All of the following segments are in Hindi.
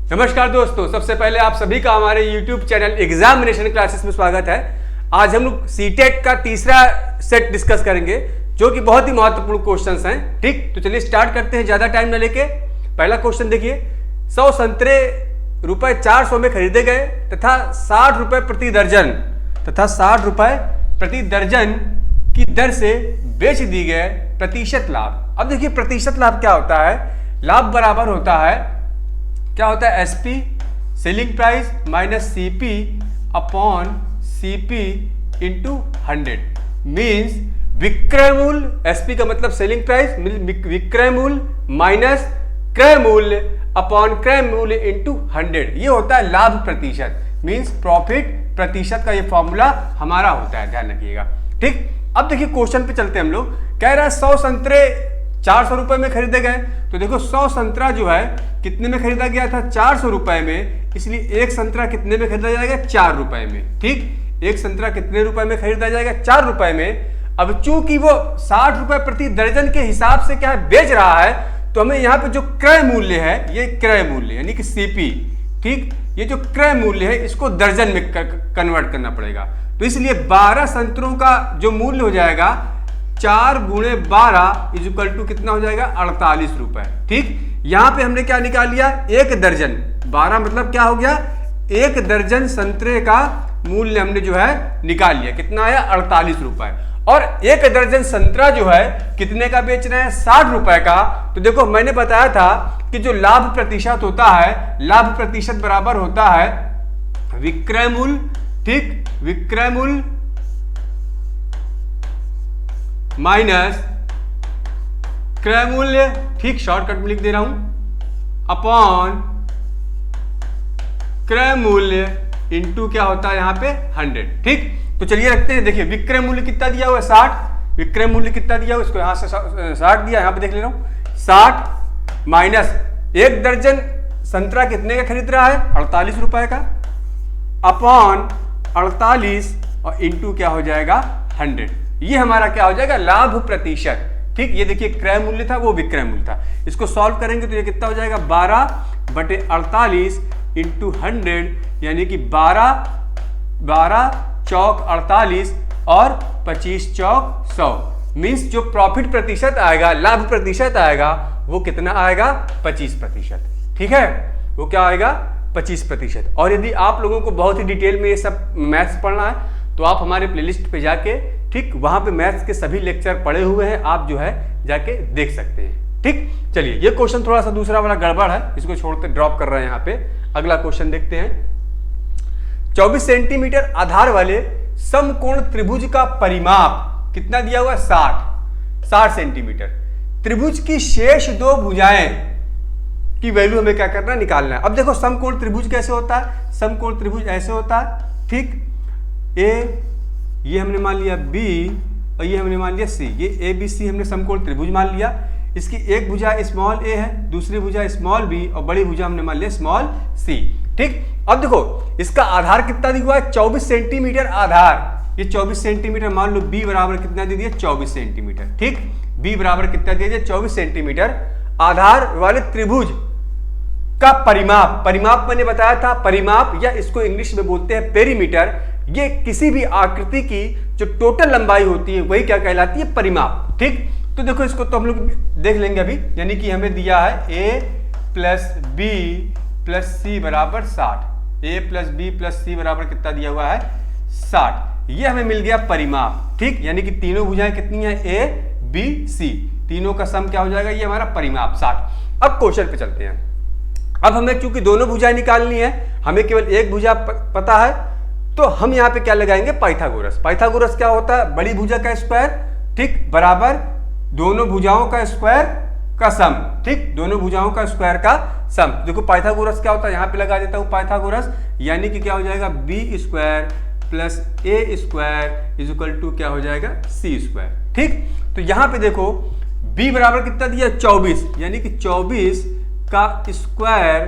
नमस्कार दोस्तों, सबसे पहले आप सभी का हमारे YouTube चैनल एग्जामिनेशन क्लासेस में स्वागत है। आज हम लोग सीटेट का तीसरा सेट डिस्कस करेंगे जो कि बहुत ही महत्वपूर्ण क्वेश्चंस हैं। ठीक, तो चलिए स्टार्ट करते हैं ज्यादा टाइम न लेके। पहला क्वेश्चन देखिए, 100 संतरे रुपए 400 में खरीदे गए तथा 60 रुपए प्रति दर्जन की दर से बेच दी गए। प्रतिशत लाभ। अब देखिए प्रतिशत लाभ क्या होता है। लाभ बराबर होता है, क्या होता है, SP selling price minus CP upon CP into 100 means विक्रय मूल्य। एसपी का मतलब सेलिंग प्राइस, विक्रय मूल्य माइनस क्रय मूल्य अपॉन क्रय मूल्य इंटू 100। ये होता है लाभ प्रतिशत, मीन्स प्रॉफिट प्रतिशत का ये फॉर्मूला हमारा होता है, ध्यान रखिएगा। ठीक, अब देखिए क्वेश्चन पे चलते हैं हम लोग। कह रहा है 100 संतरे 400 रुपए में खरीदे गए। तो देखो 100 संतरा जो है कितने में खरीदा गया था, 400 रुपए में, इसलिए एक संतरा कितने में खरीदा जाएगा, 4 रुपए में। ठीक, एक संतरा कितने रुपए में खरीदा जाएगा, 4 रुपए में। अब चूंकि वो 60 रुपए प्रति दर्जन के हिसाब से क्या है बेच रहा है, तो हमें यहाँ पे जो क्रय मूल्य है, ये क्रय मूल्य यानी कि सीपी, ठीक, ये जो क्रय मूल्य है इसको दर्जन में कन्वर्ट करना पड़ेगा। तो इसलिए 12 संतरों का जो मूल्य हो जाएगा 4 गुणे 12 इज इक्वल टू कितना हो जाएगा, 48 रुपए। ठीक, यहां पे हमने क्या निकाल लिया, एक दर्जन। 12 मतलब क्या हो गया, एक दर्जन संतरे का मूल्य हमने जो है निकाल लिया, कितना आया, 48 रुपए। और एक दर्जन संतरा जो है कितने का बेच रहे हैं, 60 रुपए का। तो देखो मैंने बताया था कि जो लाभ प्रतिशत होता है, लाभ प्रतिशत बराबर होता है विक्रय मूल्य, ठीक, विक्रय मूल्य माइनस क्रय मूल्य, ठीक, शॉर्टकट में लिख दे रहा हूं, अपॉन क्रय मूल्य इंटू क्या होता है यहां पे 100। ठीक, तो चलिए रखते हैं। देखिए विक्रय मूल्य कितना दिया हुआ है, 60। विक्रय मूल्य कितना दिया हुआ, इसको यहां से 60 दिया, यहां पे देख ले रहा हूं, 60 माइनस एक दर्जन संतरा कितने का खरीद रहा है, 48 रुपए का, अपॉन 48 और इंटू क्या हो जाएगा, 100। ये हमारा क्या हो जाएगा, लाभ प्रतिशत। ठीक, ये देखिए क्रय मूल्य था, वो विक्रय मूल्य था। इसको सॉल्व करेंगे तो ये कितना हो जाएगा, 12/48 इंटू 100 यानी कि 12 चौक 48 और 25 चौक 100 मीन्स जो प्रॉफिट प्रतिशत आएगा, लाभ प्रतिशत आएगा, वो कितना आएगा, 25%। ठीक है, वो क्या आएगा, 25%। और यदि आप लोगों को बहुत ही डिटेल में ये सब मैथ्स पढ़ना है तो आप हमारे प्लेलिस्ट पे जाके, ठीक, वहां पे मैथ्स के सभी लेक्चर पड़े हुए हैं, आप जो है जाके देख सकते हैं। ठीक, चलिए ये क्वेश्चन थोड़ा सा दूसरा वाला गड़बड़ है, इसको छोड़कर ड्रॉप कर रहे हैं यहाँ पे। अगला क्वेश्चन देखते हैं। 24 सेंटीमीटर आधार वाले समकोण त्रिभुज का परिमाप कितना दिया हुआ है, 60 सेंटीमीटर। त्रिभुज की शेष दो भुजाएं की वैल्यू हमें क्या करना है, निकालना है। अब देखो समकोण त्रिभुज कैसे होता है, समकोण त्रिभुज ऐसे होता है। ठीक, ए ये हमने मान लिया B और ये हमने मान लिया C, ये ABC हमने समकोण त्रिभुज मान लिया। इसकी एक भुजा स्मॉल a है, दूसरी भुजा स्मॉल b और बड़ी भुजा हमने मान लिया स्मॉल c। ठीक, अब देखो इसका आधार कितना दिया हुआ है, 24 सेंटीमीटर आधार। ये 24 सेंटीमीटर मान लो, b बराबर कितना दे दिया, 24 सेंटीमीटर। ठीक, b बराबर कितना दे दिया, 24 सेंटीमीटर। आधार वाले त्रिभुज का परिमाप, परिमाप मैंने बताया था, परिमाप या इसको इंग्लिश में बोलते हैं पेरीमीटर। ये किसी भी आकृति की जो टोटल लंबाई होती है वही क्या कहलाती है, परिमाप। ठीक, तो देखो इसको तो हम लोग देख लेंगे अभी। यानी कि हमें दिया है a प्लस बी प्लस सी बराबर 60। a प्लस बी प्लस सी बराबर कितना दिया हुआ है, 60। ये हमें मिल गया परिमाप। ठीक, यानी कि तीनों भुजाएं कितनी है, a b c, तीनों का सम क्या हो जाएगा, ये हमारा परिमाप 60। अब क्वेश्चन पे चलते हैं। अब हमें चूंकि दोनों भुजाएं निकालनी है, हमें केवल एक भुजा पता है, तो हम यहाँ पे क्या लगाएंगे, पाइथागोरस। पाइथागोरस क्या होता है, बड़ी भुजा का स्क्वायर, ठीक, बराबर दोनों भुजाओं का स्क्वायर का सम। ठीक, दोनों भुजाओं का स्क्वायर का सम। देखो पाइथागोरस क्या होता है, यहाँ पे लगा देता हूँ पाइथागोरस, यानी कि क्या हो जाएगा, b square plus a square is equal to क्या हो जाएगा, c स्क्वायर। ठीक, तो यहाँ पे देखो b बराबर कितना दिया, 24, यानी कि 24 का स्क्वायर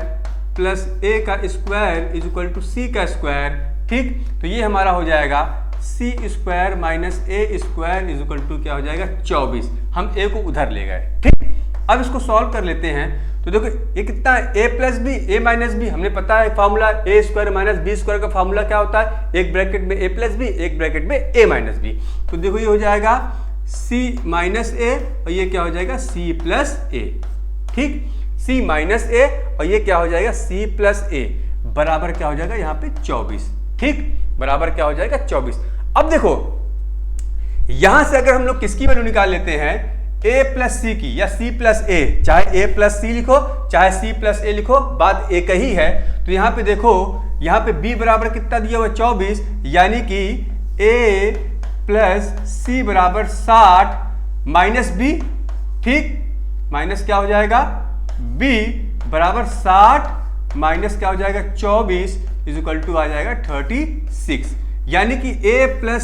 प्लस a का square is equal to c का स्क्वायर। ठीक, तो ये हमारा हो जाएगा c square minus a square is equal to क्या हो जाएगा, 24। हम a को उधर ले गए। ठीक, अब इसको सॉल्व कर लेते हैं। तो तो देखो ये कितना है, a plus B A minus B, हमने पता है formula A square minus B square का फॉर्मूला क्या होता है, एक ब्रैकेट में a प्लस बी एक ब्रैकेट में a माइनस बी। तो देखो ये हो जाएगा c माइनस ए और ये क्या हो जाएगा c प्लस ए। ठीक, c माइनस ए और ये क्या हो जाएगा c प्लस ए बराबर क्या हो जाएगा यहाँ पे 24। ठीक, बराबर क्या हो जाएगा 24। अब देखो यहां से अगर हम लोग किसकी वैल्यू निकाल लेते हैं, a प्लस सी की या c प्लस ए, चाहे a प्लस सी लिखो चाहे c प्लस ए लिखो, बात एक ही है। तो यहाँ पे देखो यहाँ पे b बराबर कितना दिया हुआ 24, यानी कि a प्लस सी बराबर 60 माइनस बी। ठीक, माइनस क्या हो जाएगा b बराबर 60 माइनस क्या हो जाएगा 24 इज इक्वल टू आ जाएगा 36, यानी कि a प्लस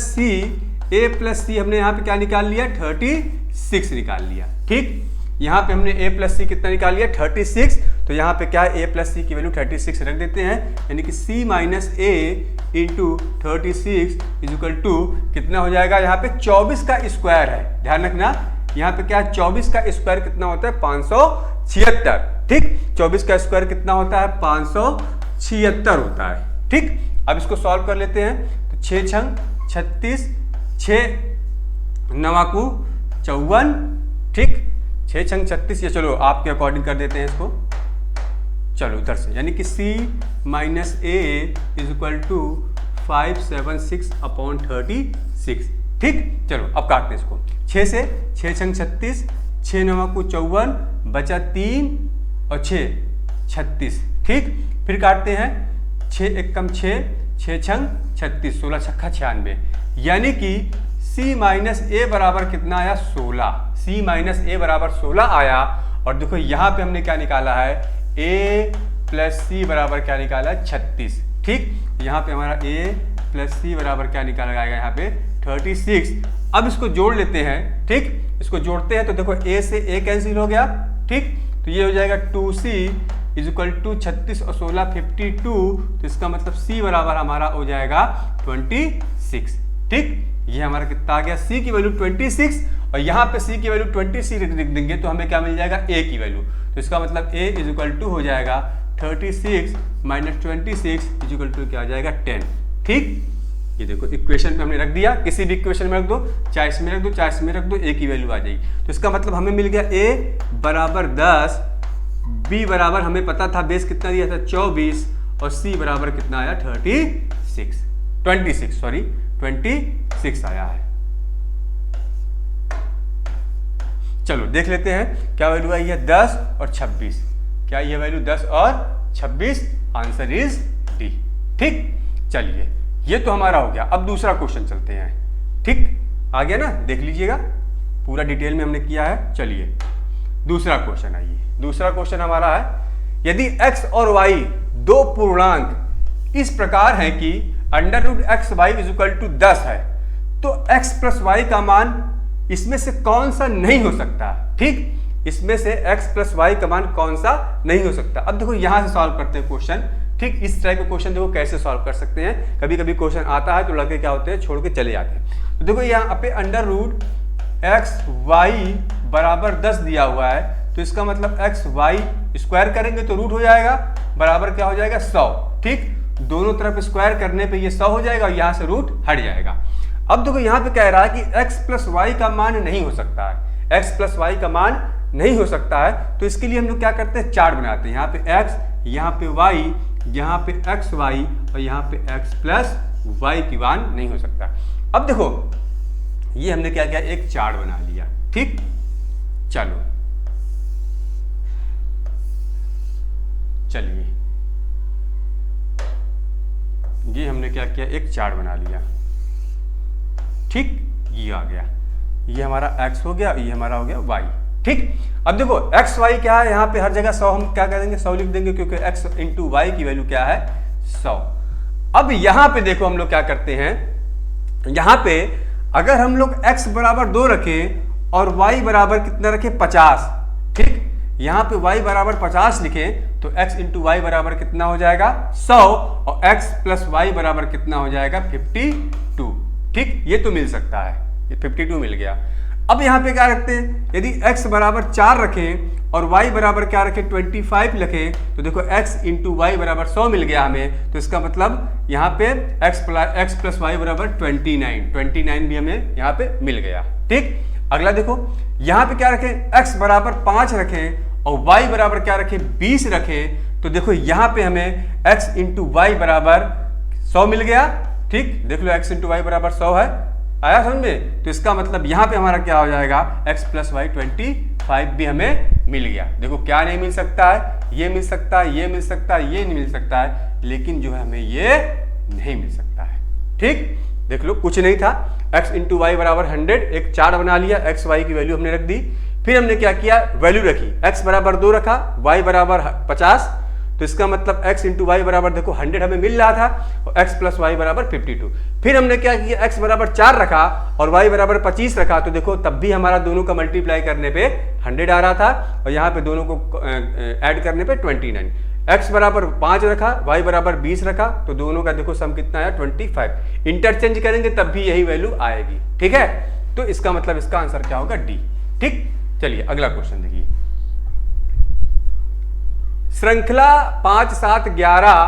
सी हमने यहाँ पे क्या निकाल लिया 36 निकाल लिया। ठीक, यहाँ पे हमने a प्लस सी कितना निकाल लिया 36, तो यहाँ पे क्या है a प्लस सी की वैल्यू 36 रख देते हैं, यानी कि c minus A into 36 is equal to कितना हो जाएगा, यहाँ पे 24 का स्क्वायर है, ध्यान रखना यहाँ पे क्या है 24 का स्क्वायर कितना होता है 576। ठीक, 24 का स्क्वायर कितना होता है 576 होता है। ठीक, अब इसको सॉल्व कर लेते हैं, तो 6 छंग 36, 6 नवाकू 54। ठीक, 6 छंग 36, ये चलो आपके अकॉर्डिंग कर देते हैं इसको, चलो उधर से, यानी कि c minus A is equal to 576 upon 36। ठीक, चलो अब काटते हैं इसको, 6 से 6 छंग 36, 6 नवाकू 54, बचा 3 और 6 36। ठीक, फिर काटते हैं 6 एकम 6, 6 छंग 36, 16 छक्का 96, यानी कि c माइनस ए बराबर कितना आया 16, c माइनस ए बराबर 16 आया। और देखो यहाँ पे हमने क्या निकाला है, a प्लस सी बराबर क्या निकाला है 36। ठीक, यहाँ पे हमारा a प्लस सी बराबर क्या निकाला जाएगा यहाँ पे 36। अब इसको जोड़ लेते हैं। ठीक, इसको जोड़ते हैं तो देखो a से a कैंसिल हो गया। ठीक, तो ये हो जाएगा 2c इज इक्वल टू 36 और 16 52, तो इसका मतलब c बराबर हमारा हो जाएगा 26। ठीक, ये हमारा कितना आ गया, c की वैल्यू 26 और यहाँ पे c की वैल्यू 26 लिख देंगे तो हमें क्या मिल जाएगा a की वैल्यू, तो इसका मतलब a इज इक्वल टू हो जाएगा 36 माइनस 26 इज इक्वल टू क्या आ जाएगा 10। ठीक, ये देखो इक्वेशन पे हमने रख दिया, किसी भी इक्वेशन में रख दो, चाहे इसमें रख दो चाहे इसमें रख दो, a की वैल्यू आ जाएगी। तो इसका मतलब हमें मिल गया a बराबर 10, b बराबर हमें पता था बेस कितना दिया था 24 और c बराबर कितना आया 26 आया है। चलो देख लेते हैं क्या वैल्यू आई है 10 और 26, क्या ये वैल्यू 10 और 26, आंसर इज डी। ठीक, चलिए ये तो हमारा हो गया। अब दूसरा क्वेश्चन चलते हैं। ठीक, आ गया ना, देख लीजिएगा पूरा डिटेल में हमने किया है। चलिए दूसरा क्वेश्चन आइए, दूसरा क्वेश्चन हमारा है, यदि x और y दो पूर्णांक इस प्रकार हैं कि under root X Y is equal to 10 है, तो x प्लस वाई का मान इसमें से कौन सा नहीं हो सकता। ठीक, इसमें से x प्लस वाई का मान कौन सा नहीं हो सकता। अब देखो यहां से सॉल्व करते हैं क्वेश्चन। ठीक, इस टाइप का क्वेश्चन देखो कैसे सॉल्व कर सकते हैं। कभी कभी क्वेश्चन आता है तो लड़के क्या होते हैं छोड़ के चले जाते हैं। तो देखो यहाँ पे अंडर रूट एक्स वाई बराबर 10 दिया हुआ है, तो इसका मतलब एक्स वाई स्क्वायर करेंगे तो रूट हो जाएगा, बराबर क्या हो जाएगा 100। ठीक, दोनों तरफ स्क्वायर करने पे ये 100 हो जाएगा और यहाँ से रूट हट जाएगा। अब देखो यहाँ पे कह रहा है कि x प्लस वाई का मान नहीं हो सकता है, x प्लस वाई का मान नहीं हो सकता है। तो इसके लिए हम लोग क्या करते हैं, चार्ट बनाते हैं। यहाँ पे x, यहाँ पे y, यहाँ पे एक्स वाई और यहाँ पे x प्लस वाई की मान नहीं हो सकता। अब देखो ये हमने क्या किया, एक चार्ट बना लिया। ठीक, चलो चलिए ये हमने क्या किया, एक चार्ट बना लिया। ठीक, ये आ गया, ये हमारा x हो गया, ये हमारा हो गया y। ठीक, अब देखो x y क्या है, यहाँ पे हर जगह 100 हम क्या करेंगे 100 लिख देंगे, क्योंकि x इंटू वाई की वैल्यू क्या है 100। अब यहाँ पे देखो हम लोग क्या करते हैं, यहाँ पे अगर हम लोग x बराबर 2 रखें और y बराबर कितना रखें 50। ठीक, यहाँ पे y बराबर 50 लिखें तो x इंटू वाई बराबर कितना हो जाएगा 100 और x प्लस वाई बराबर कितना हो जाएगा 52। ठीक, ये तो मिल सकता है, ये 52 मिल गया। अब यहाँ पे क्या रखते हैं, यदि x बराबर 4 रखें और y बराबर क्या रखें 25 रखें, तो देखो x इंटू वाई बराबर 100 मिल गया हमें। तो इसका मतलब यहाँ पे x प्लस वाई बराबर 29 भी हमें यहाँ पे मिल गया। ठीक, अगला देखो यहाँ पे क्या रखें, x बराबर 5 रखें और y बराबर क्या रखें 20 रखें। तो देखो यहाँ पे हमें x इंटू वाई बराबर 100 मिल गया। ठीक, देख लो x इंटू वाई बराबर 100 है, आया समझ में। तो इसका मतलब यहाँ पे हमारा क्या हो जाएगा, x प्लस वाई 25 भी हमें मिल गया। देखो क्या नहीं मिल सकता है, ये मिल सकता है, ये मिल सकता है, ये नहीं मिल सकता है, लेकिन जो है हमें ये नहीं मिल सकता है। ठीक, देख लो कुछ नहीं था, x इंटू वाई बराबर 100, एक चार्ट बना लिया, x y की वैल्यू हमने रख दी। फिर हमने क्या किया, वैल्यू रखी, x बराबर 2 रखा, y बराबर 50। तो इसका मतलब x इंटू वाई बराबर देखो 100 हमें मिल रहा था और x प्लस वाई बराबर 52। फिर हमने क्या किया, x बराबर 4 रखा और y बराबर 25 रखा। तो देखो तब भी हमारा दोनों का मल्टीप्लाई करने पे 100 आ रहा था और यहाँ पे दोनों को ऐड करने पे 29। x बराबर 5 रखा, y बराबर 20 रखा, तो दोनों का देखो सम कितना आया 25। इंटरचेंज करेंगे तब भी यही वैल्यू आएगी। ठीक है, तो इसका मतलब इसका आंसर क्या होगा, डी। ठीक, चलिए अगला क्वेश्चन देखिए। श्रृंखला 5, 7, 11,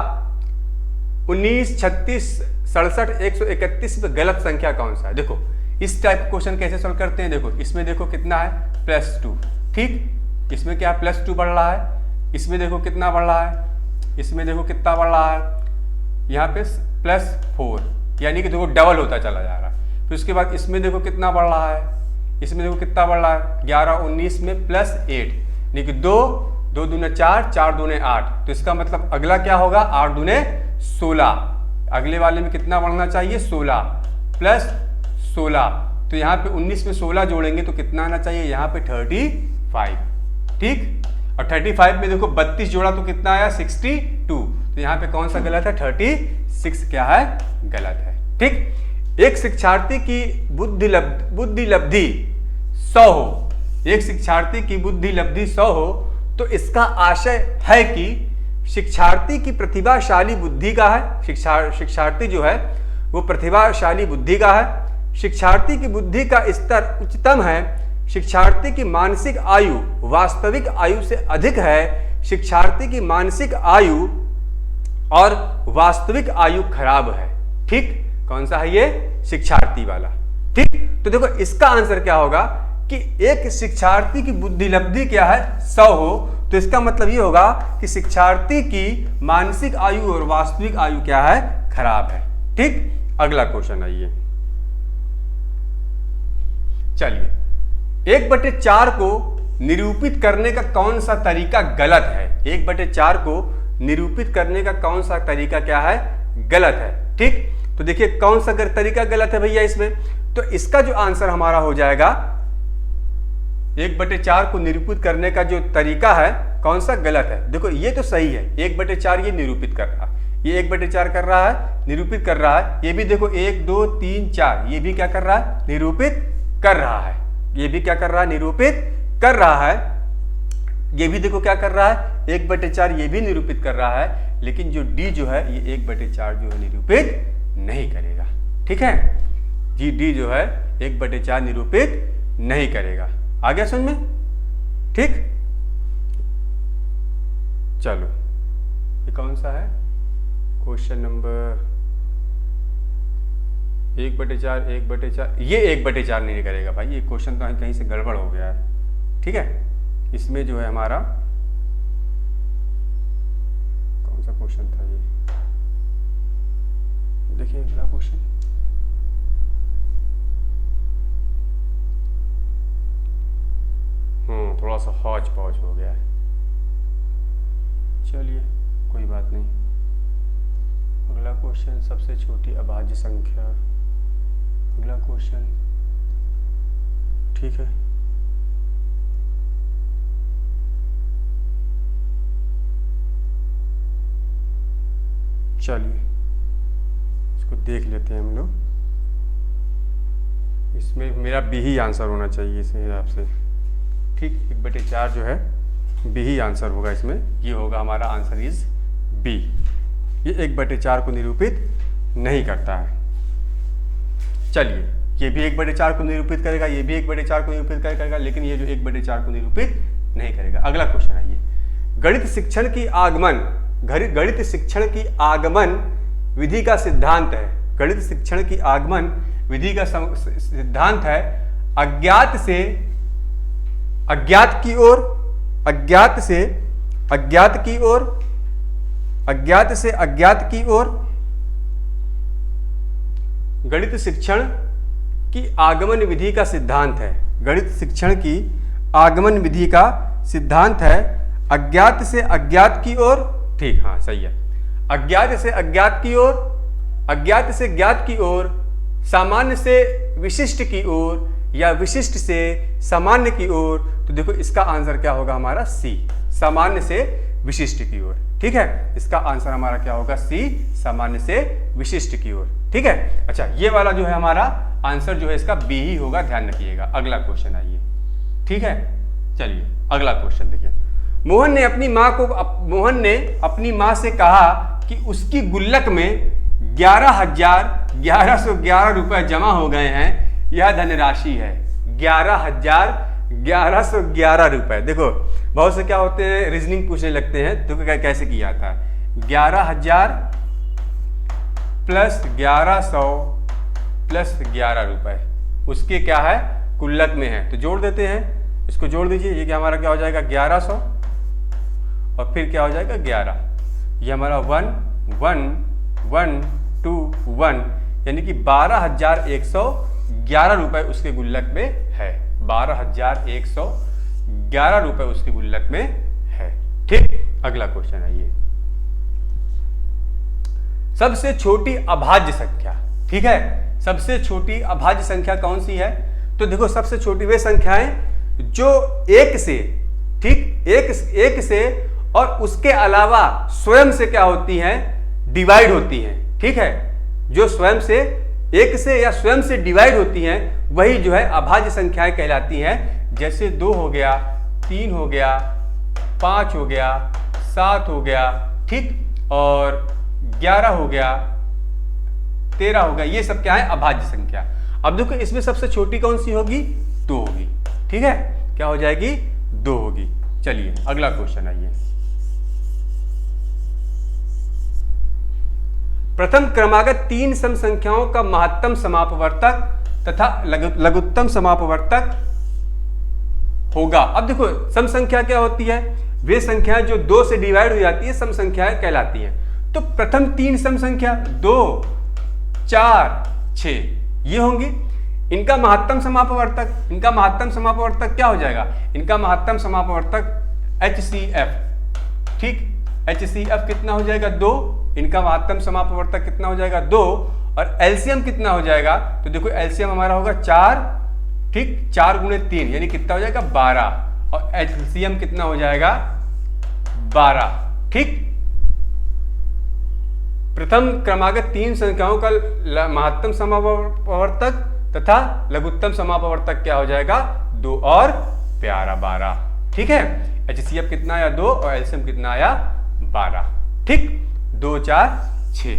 19, 36, 67, 131 में गलत संख्या कौन सा है। देखो इस टाइप का क्वेश्चन कैसे सॉल्व करते हैं, देखो इसमें देखो कितना है +2। ठीक, इसमें क्या +2 बढ़ रहा है, इसमें देखो कितना बढ़ रहा है, इसमें देखो कितना बढ़ रहा है, यहाँ पे +4, यानी कि देखो डबल होता चला जा रहा है। फिर उसके बाद इसमें देखो कितना बढ़ रहा है, इसमें देखो कितना बढ़ रहा है, 11, 19 में +8, यानी कि 2 दूने 4, 4 दूने 8। तो इसका मतलब अगला क्या होगा, 8 दूने 16। अगले वाले में कितना बढ़ना चाहिए, 16 प्लस 16। तो यहाँ पे 19 में 16 जोड़ेंगे तो कितना आना चाहिए, यहाँ पे 35। ठीक, और 35 में देखो 32 जोड़ा तो कितना आया 62। तो यहाँ पे कौन सा गलत है, 36 क्या है, गलत है। ठीक, एक शिक्षार्थी की बुद्धि लब्धि 100 हो, एक शिक्षार्थी की बुद्धि लब्धि 100 हो, तो इसका आशय है कि शिक्षार्थी की प्रतिभाशाली बुद्धि का है, शिक्षार्थी जो है वो प्रतिभाशाली बुद्धि का है, शिक्षार्थी की बुद्धि का स्तर उच्चतम है, शिक्षार्थी की मानसिक आयु वास्तविक आयु से अधिक है, शिक्षार्थी की मानसिक आयु और वास्तविक आयु खराब है। ठीक, कौन सा है ये, शिक्षार्थी वाला। ठीक, तो देखो इसका आंसर क्या होगा कि एक शिक्षार्थी की बुद्धि लब्धि क्या है 100 हो, तो इसका मतलब ये होगा कि शिक्षार्थी की मानसिक आयु और वास्तविक आयु क्या है, खराब है। ठीक, अगला क्वेश्चन आइए। चलिए 1/4 को निरूपित करने का कौन सा तरीका गलत है, 1/4 को निरूपित करने का कौन सा तरीका क्या है, गलत है। ठीक, तो देखिए कौन सा तरीका गलत है भैया इसमें, तो इसका जो आंसर हमारा हो जाएगा 1/4 को निरूपित करने का जो तरीका है कौन सा गलत है। देखो ये तो सही है, 1/4 ये निरूपित कर रहा है, ये 1/4 कर रहा है, निरूपित कर रहा है। ये भी देखो 1, 2, 3, 4, ये भी क्या कर रहा है, निरूपित कर रहा है। ये भी क्या कर रहा है, निरूपित कर रहा है। ये भी देखो क्या कर रहा है, 1/4 ये भी निरूपित कर रहा है, लेकिन जो डी जो है ये 1/4 जो है निरूपित नहीं करेगा। ठीक है जी, डी जो है 1/4 निरूपित नहीं करेगा। आ गया समझ में। ठीक, चलो ये कौन सा है, क्वेश्चन नंबर 1/4, 1/4, ये 1/4 नहीं करेगा भाई, ये क्वेश्चन तो कहीं से गड़बड़ हो गया है। ठीक है, इसमें जो है हमारा कौन सा क्वेश्चन था ये, देखिए अगला क्वेश्चन, थोड़ा सा हौच पौच हो गया है। चलिए कोई बात नहीं, अगला क्वेश्चन सबसे छोटी अभाज्य संख्या, अगला क्वेश्चन। ठीक है, चलिए इसको देख लेते हैं हम लोग। इसमें मेरा बी ही आंसर होना चाहिए इस हिसाब से। ठीक, 1/4 जो है बी ही आंसर होगा इसमें, ये होगा हमारा आंसर इज बी। ये 1/4 को निरूपित नहीं करता है। चलिए ये भी 1/4 को निरूपित करेगा, ये भी 1/4 को निरूपित करेगा, लेकिन ये जो 1/4 को निरूपित नहीं करेगा। अगला क्वेश्चन आइए, गणित शिक्षण की आगमन विधि का सिद्धांत है। गणित शिक्षण की आगमन विधि का सिद्धांत है अज्ञात से अज्ञात की ओर, अज्ञात से अज्ञात की ओर, अज्ञात से अज्ञात की ओर। गणित शिक्षण की आगमन विधि का सिद्धांत है, गणित शिक्षण की आगमन विधि का सिद्धांत है अज्ञात से अज्ञात की ओर। ठीक, हाँ सही है। अज्ञात से अज्ञात की ओर, अज्ञात से ज्ञात की ओर, सामान्य से विशिष्ट की ओर, या विशिष्ट से सामान्य की ओर। तो देखो इसका आंसर क्या होगा हमारा सी, सामान्य से विशिष्ट की ओर। ठीक है, इसका आंसर हमारा क्या होगा सी, सामान्य से विशिष्ट की ओर। ठीक है, अच्छा ये वाला जो है हमारा आंसर जो है इसका बी ही होगा, ध्यान रखिएगा। अगला क्वेश्चन आइए। ठीक है, चलिए अगला क्वेश्चन देखिए। मोहन ने अपनी माँ से कहा कि उसकी गुल्लक में 11,1111 रुपए जमा हो गए हैं, यह धनराशि है 11,1111 रुपए। देखो बहुत से क्या होते हैं, रीजनिंग पूछने लगते हैं, तो कैसे किया था, 11,000 प्लस 1100 प्लस 11 रुपए, उसके क्या है गुल्लक में है, तो जोड़ देते हैं। इसको जोड़ दीजिए, ये क्या हमारा क्या हो जाएगा 1100 और फिर क्या हो जाएगा 11, ये हमारा 1 1 1 2 1, यानी कि 12,111 रुपए उसके गुल्लक में है, 12,111 रुपए उसके गुल्लक में है। ठीक, अगला क्वेश्चन आइए। सबसे छोटी अभाज्य संख्या। ठीक है, सबसे छोटी अभाज्य संख्या कौन सी है? तो देखो सबसे छोटी वे संख्याएं जो एक से, ठीक, एक से और उसके अलावा स्वयं से क्या होती हैं, डिवाइड होती हैं। ठीक है, जो स्वयं से, एक से या स्वयं से डिवाइड होती हैं, वही जो है अभाज्य संख्याएं कहलाती हैं। जैसे 2 हो गया, 3 हो गया, 5 हो गया, 7 हो गया, ठीक, और 11 हो गया, 13 हो गया, ये सब क्या है अभाज्य संख्या। अब देखो इसमें सबसे छोटी कौन सी होगी, 2 होगी। ठीक है, क्या हो जाएगी 2 होगी। चलिए अगला क्वेश्चन आइए। प्रथम क्रमागत 3 सम संख्याओं का महत्तम समापवर्तक तथा लघुत्तम समापवर्तक होगा। अब देखो सम संख्या क्या होती है, वे संख्याएं जो 2 से डिवाइड हो जाती है सम संख्याएं कहलाती हैं। तो प्रथम 3 सम संख्या 2 4 6 ये होंगी। इनका महत्तम समापवर्तक, इनका महत्तम समापवर्तक क्या हो जाएगा, इनका महत्तम समापवर्तक HCF। ठीक, HCF कितना हो जाएगा 2, इनका महत्तम समापवर्तक कितना हो जाएगा 2, और एलसीएम कितना हो जाएगा, तो देखो एलसीएम हमारा होगा 4, ठीक, 4 गुणे 3 यानी कितना हो जाएगा 12, और एलसीएम कितना हो जाएगा 12। ठीक, प्रथम क्रमागत 3 संख्याओं का महत्तम समापवर्तक तथा लघुत्तम समापवर्तक क्या हो जाएगा 2 और 12। ठीक है, HCF कितना आया 2 और एलसीएम कितना आया 12। ठीक, 2 4 6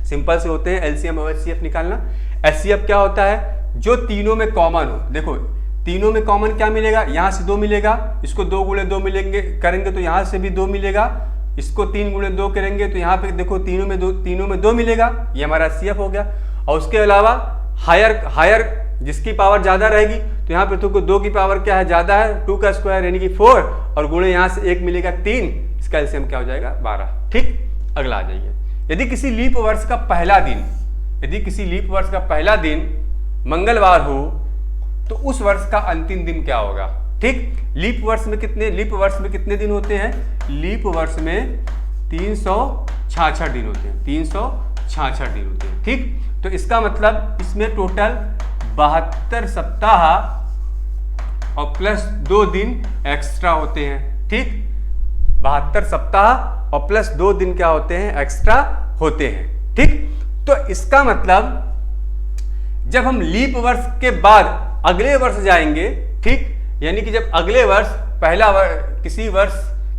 सिंपल से होते हैं एलसीएम और HCF निकालना। HCF क्या होता है, जो तीनों में कॉमन हो। देखो तीनों में कॉमन क्या मिलेगा, यहां से 2 मिलेगा, इसको 2 गुणे 2 मिलेंगे करेंगे तो यहां से भी 2 मिलेगा, इसको 3 गुणे 2 करेंगे तो यहाँ पे देखो तीनों में 2 मिलेगा, ये हमारा HCF हो गया। और उसके अलावा हायर जिसकी पावर ज्यादा रहेगी तो यहाँ पे तुमको 2 की पावर क्या है ज्यादा है, 2 का स्क्वायर यानी कि 4, और गुणे यहाँ से 1 मिलेगा 3, इसका एलसीएम क्या हो जाएगा 12। ठीक, अगला आ जाइए। यदि किसी लीप वर्ष का पहला दिन मंगलवार हो तो उस वर्ष का अंतिम दिन क्या होगा। ठीक, लीप वर्ष में कितने दिन होते हैं, लीप वर्ष में 366 दिन होते हैं, 366 दिन होते हैं। ठीक, तो इसका मतलब इसमें टोटल 72 सप्ताह और प्लस 2 दिन एक्स्ट्रा होते हैं। ठीक, 72 सप्ताह और प्लस 2 दिन क्या होते हैं एक्स्ट्रा होते हैं। ठीक, तो इसका मतलब जब हम लीप वर्ष के बाद अगले वर्ष जाएंगे, ठीक, यानी कि जब अगले वर्ष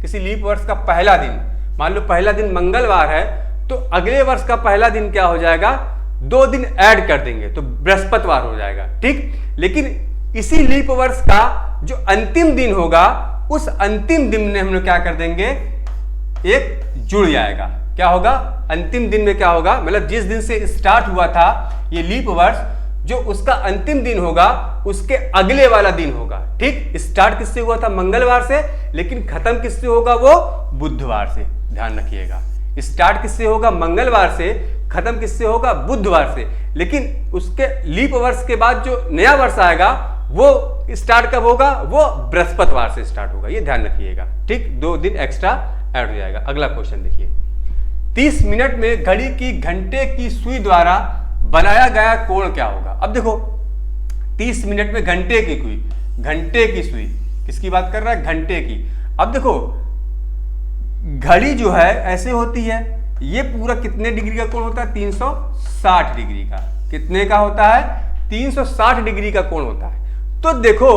किसी लीप वर्ष का पहला दिन, मान लो पहला दिन मंगलवार है, तो अगले वर्ष का पहला दिन क्या हो जाएगा 2 दिन ऐड कर देंगे तो बृहस्पतिवार हो जाएगा, ठीक। लेकिन इसी लीप वर्ष का जो अंतिम दिन होगा, उस अंतिम दिन में हम लोग क्या कर देंगे, एक जुड़ जाएगा। क्या होगा अंतिम दिन में, क्या होगा मतलब जिस दिन से स्टार्ट हुआ था ये लीप वर्ष, जो उसका अंतिम दिन होगा उसके अगले वाला दिन होगा, ठीक। स्टार्ट किससे हुआ था, मंगलवार से, लेकिन खत्म किससे होगा, वो बुधवार से। ध्यान रखिएगा, स्टार्ट किससे होगा, मंगलवार से, खत्म किससे होगा, बुधवार से। लेकिन उसके लीप वर्ष के बाद जो नया वर्ष आएगा वो स्टार्ट कब होगा, वो बृहस्पतिवार से स्टार्ट होगा। ये ध्यान रखिएगा, ठीक। 2 दिन एक्स्ट्रा ऐड हो जाएगा। अगला क्वेश्चन देखिए, 30 मिनट में घड़ी की घंटे की सुई द्वारा बनाया गया कोण क्या होगा। अब देखो 30 मिनट में घंटे की सुई, किसकी बात कर रहा है, घंटे की। अब देखो घड़ी जो है ऐसे होती है, ये पूरा कितने डिग्री का कोण होता है, 360 डिग्री का। कितने का होता है, 360 डिग्री का कोण होता है। तो देखो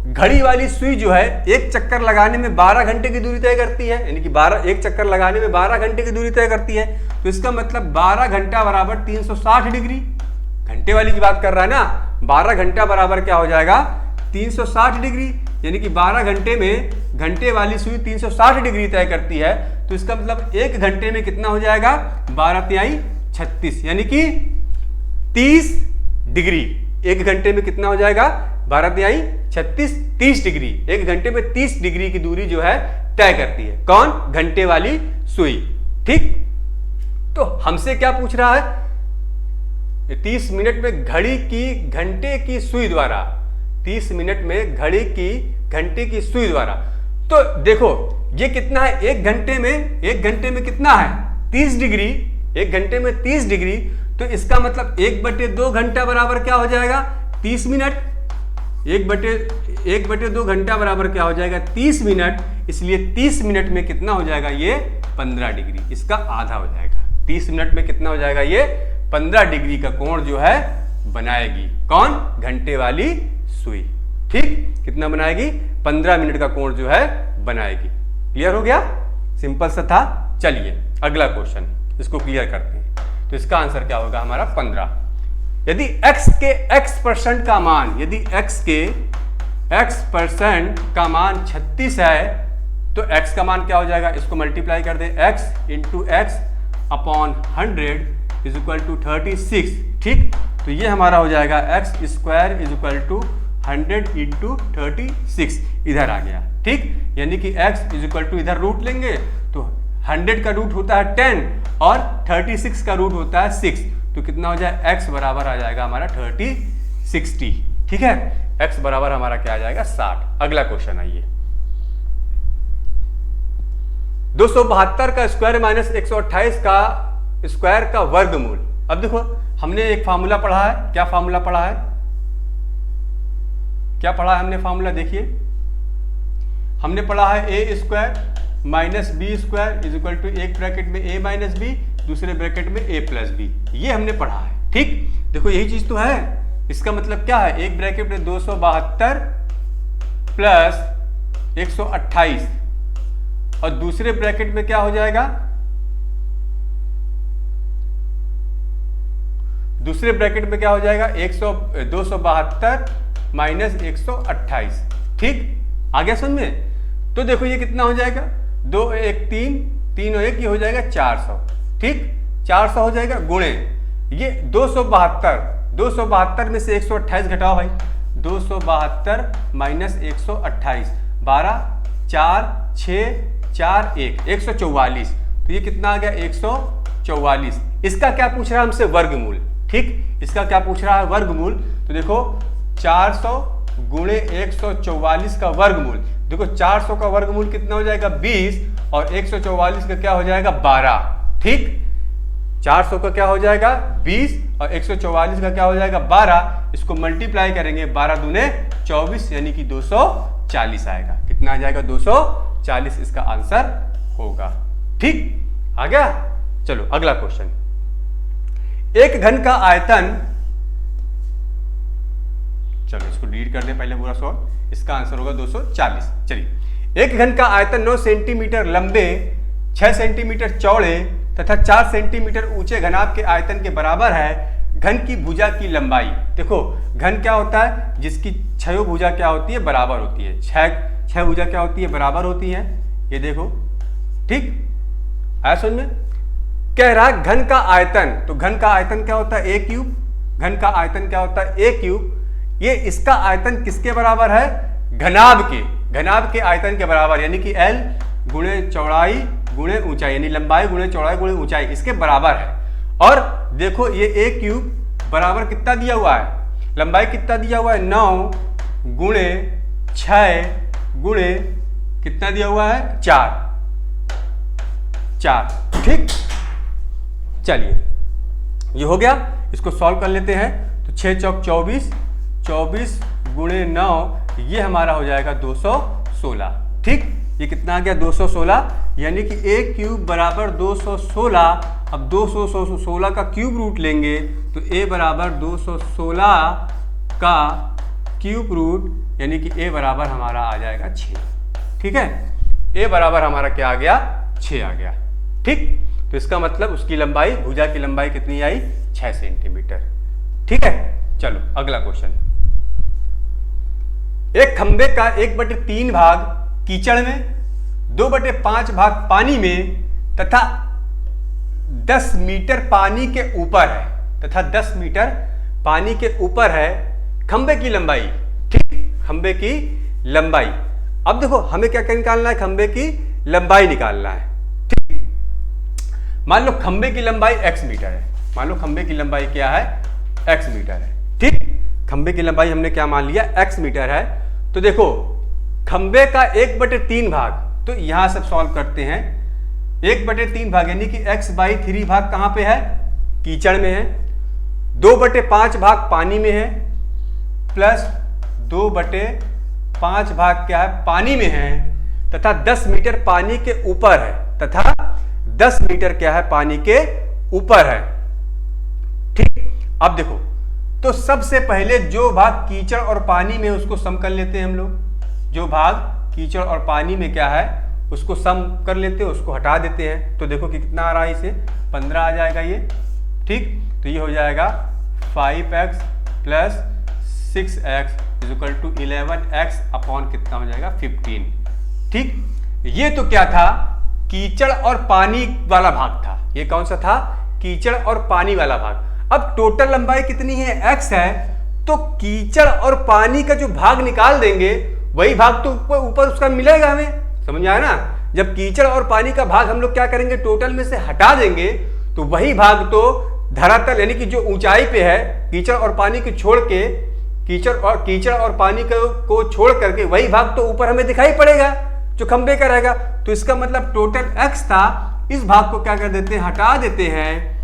घड़ी वाली सुई जो है एक चक्कर लगाने में 12 घंटे की दूरी तय करती है, यानी कि एक चक्कर लगाने में 12 घंटे की दूरी तय करती है। तो इसका मतलब 12 घंटा बराबर 360 डिग्री, घंटे वाली की बात कर रहा है ना। 12 घंटा बराबर क्या हो जाएगा, 360 डिग्री, यानी कि 12 घंटे में घंटे वाली सुई 360 डिग्री तय करती है। तो इसका मतलब 1 घंटे में कितना हो जाएगा, 12 तिहाई 36, यानी कि 30 डिग्री। 1 घंटे में कितना हो जाएगा, 12 तिहाई 36, 30 डिग्री। 1 घंटे में 30 डिग्री की दूरी जो है तय करती है। कौन, घंटे वाली सुई, ठीक। तो हमसे क्या पूछ रहा है, 30 मिनट में घड़ी की घंटे की सुई द्वारा, 30 मिनट में घड़ी की घंटे की सुई द्वारा। तो देखो ये कितना है, 1 घंटे में कितना है, 30 डिग्री। 1 घंटे में 30 डिग्री, तो इसका मतलब 1/2 घंटा बराबर क्या हो जाएगा, 30 मिनट। 1/2 घंटा बराबर क्या हो जाएगा, 30 मिनट। इसलिए 30 मिनट में कितना हो जाएगा, ये 15 डिग्री, इसका आधा हो जाएगा। 30 मिनट में कितना हो जाएगा, ये 15 डिग्री का कोण जो है बनाएगी। कौन, घंटे वाली सुई, ठीक। कितना बनाएगी, 15 मिनट का कोण जो है बनाएगी। क्लियर हो गया, सिंपल सा था। चलिए अगला क्वेश्चन, इसको क्लियर करते हैं। तो इसका आंसर क्या होगा हमारा 15। यदि x के x% का मान, यदि x के x% का मान 36 है, तो x का मान क्या हो जाएगा, इसको मल्टीप्लाई कर दे, x into X upon 100 is equal to 36, ठीक। तो ये हमारा हो जाएगा x square is equal to 100 into 36, इधर आ गया, ठीक। यानी कि x इज इक्वल टू, इधर रूट लेंगे तो 100 का रूट होता है 10 और 36 का रूट होता है 6, तो कितना हो जाए, x बराबर आ जाएगा हमारा 60, ठीक है। x बराबर हमारा क्या आ जाएगा, 60। अगला क्वेश्चन आइए, 272 का स्क्वायर माइनस 128 का स्क्वायर का वर्गमूल। अब देखो हमने एक फार्मूला पढ़ा है, क्या फार्मूला पढ़ा है, क्या पढ़ा है हमने फार्मूला, देखिए हमने पढ़ा है A square minus B square is equal to, एक ब्रैकेट में a माइनस बी, दूसरे ब्रैकेट में a प्लस बी, ये हमने पढ़ा है, ठीक। देखो यही चीज तो है। इसका मतलब क्या है, एक ब्रैकेट में 272 प्लस 128 और दूसरे ब्रैकेट में क्या हो जाएगा, दूसरे ब्रैकेट में क्या हो जाएगा, 272 माइनस 128, ठीक। आ गया समझ में। तो देखो ये कितना हो जाएगा, 2 1 3, 3 और 1 ये हो जाएगा 400, ठीक। 400 हो जाएगा गुणे ये 272 में से 128 घटाओ भाई, 272 माइनस 128, 12 4 6 4 1, 144। तो ये कितना आ गया, 144। इसका क्या पूछ रहा है हमसे, वर्गमूल, ठीक। इसका क्या पूछ रहा है, वर्गमूल। तो देखो 400 गुणे 144 का वर्गमूल, देखो 400 का वर्गमूल कितना हो जाएगा, 20 और 144 का क्या हो जाएगा, 12, ठीक। 400 का क्या हो जाएगा, 20 और 144 का क्या हो जाएगा, 12। इसको मल्टीप्लाई करेंगे, 12 दूने 24, यानी कि 240 आएगा। कितना आ जाएगा, 240 इसका आंसर होगा, ठीक। आ गया। चलो अगला क्वेश्चन, एक घन का आयतन, चलो इसको डिलीट कर दें पहले पूरा सॉल्व। इसका आंसर होगा 240। चलिए, एक घन का आयतन 9 सेंटीमीटर लंबे, 6 सेंटीमीटर चौड़े तथा 4 सेंटीमीटर ऊंचे घनाभ के आयतन के बराबर है। घन की भुजा की लंबाई। देखो घन क्या होता है, जिसकी छयो भुजा क्या होती है, बराबर होती है। छह भुजा क्या होती है, बराबर होती है। ये देखो, ठीक आया समझ में। कह रहा है घन का आयतन, तो घन का आयतन क्या होता है, ए क्यूब। घन का आयतन क्या होता है, ए क्यूब। ये इसका आयतन किसके बराबर है, घनाभ के आयतन के बराबर, यानी कि L गुणे चौड़ाई गुणे ऊंचाई, यानी लंबाई गुणे चौड़ाई गुणे ऊंचाई, इसके बराबर है। और देखो ये ए क्यूब बराबर कितना दिया हुआ है, लंबाई कितना दिया हुआ है, 9 गुणे 6 गुणे कितना दिया हुआ है, 4। ठीक, चलिए ये हो गया। इसको सॉल्व कर लेते हैं। तो 6 चौक 24, 24 गुणे 9, ये हमारा हो जाएगा 216। ठीक, ये कितना आ गया, 216, यानी कि ए क्यूब बराबर 216। अब 216 का क्यूब रूट लेंगे तो ए बराबर 216 का क्यूब रूट, यानी कि ए बराबर हमारा आ जाएगा 6। ठीक है, ए बराबर हमारा क्या आ गया, 6 आ गया। ठीक, तो इसका मतलब उसकी लंबाई, भुजा की लंबाई कितनी आई, 6 सेंटीमीटर। ठीक है, चलो अगला क्वेश्चन। एक खंबे का 1/3 भाग कीचड़ में, 2/5 भाग पानी में तथा 10 मीटर पानी के ऊपर है, तथा 10 मीटर पानी के ऊपर है खंबे की लंबाई। ठीक, खंबे की लंबाई। अब देखो हमें क्या क्या निकालना है, खंबे की लंबाई निकालना है। ठीक, मान लो खंबे की लंबाई x मीटर है, मान लो खंबे की लंबाई क्या है, x मीटर है। ठीक, खंबे की लंबाई हमने क्या मान लिया, x मीटर है। तो देखो खंबे का 1/3 भाग, तो यहां से सॉल्व करते हैं। 1/3 भाग यानी कि x/3 भाग कहां पे है, कीचड़ में है। 2/5 भाग पानी में है, प्लस 2/5 भाग क्या है, पानी में है, तथा 10 मीटर पानी के ऊपर है, तथा 10 मीटर क्या है, पानी के ऊपर है। ठीक, अब देखो तो सबसे पहले जो भाग कीचड़ और पानी में उसको सम कर लेते हैं हम लोग। जो भाग कीचड़ और पानी में क्या है उसको सम कर लेते हैं, उसको हटा देते हैं। तो देखो कि कितना आ रहा है, इसे 15 आ जाएगा ये। ठीक, तो ये हो जाएगा 5x plus 6x equal to 11x upon कितना हो जाएगा, 15। ठीक, ये तो क्या था, कीचड़ और पानी वाला भाग था। ये कौन सा था, कीचड़ और पानी वाला भाग। अब टोटल लंबाई कितनी है, x है, तो कीचड़ और पानी का जो भाग निकाल देंगे वही भाग तो ऊपर उसका मिलेगा हमें, समझ में आया ना। जब कीचड़ और पानी का भाग हम लोग क्या करेंगे, टोटल में से हटा देंगे, तो वही भाग तो धरातल यानी कि जो ऊंचाई पे है, कीचड़ और पानी को छोड़ के, कीचड़ और पानी को छोड़ करके वही भाग तो ऊपर हमें दिखाई पड़ेगा जो खंबे का रहेगा। तो इसका मतलब टोटल x था, इस भाग को क्या कर देते हैं, हटा देते हैं।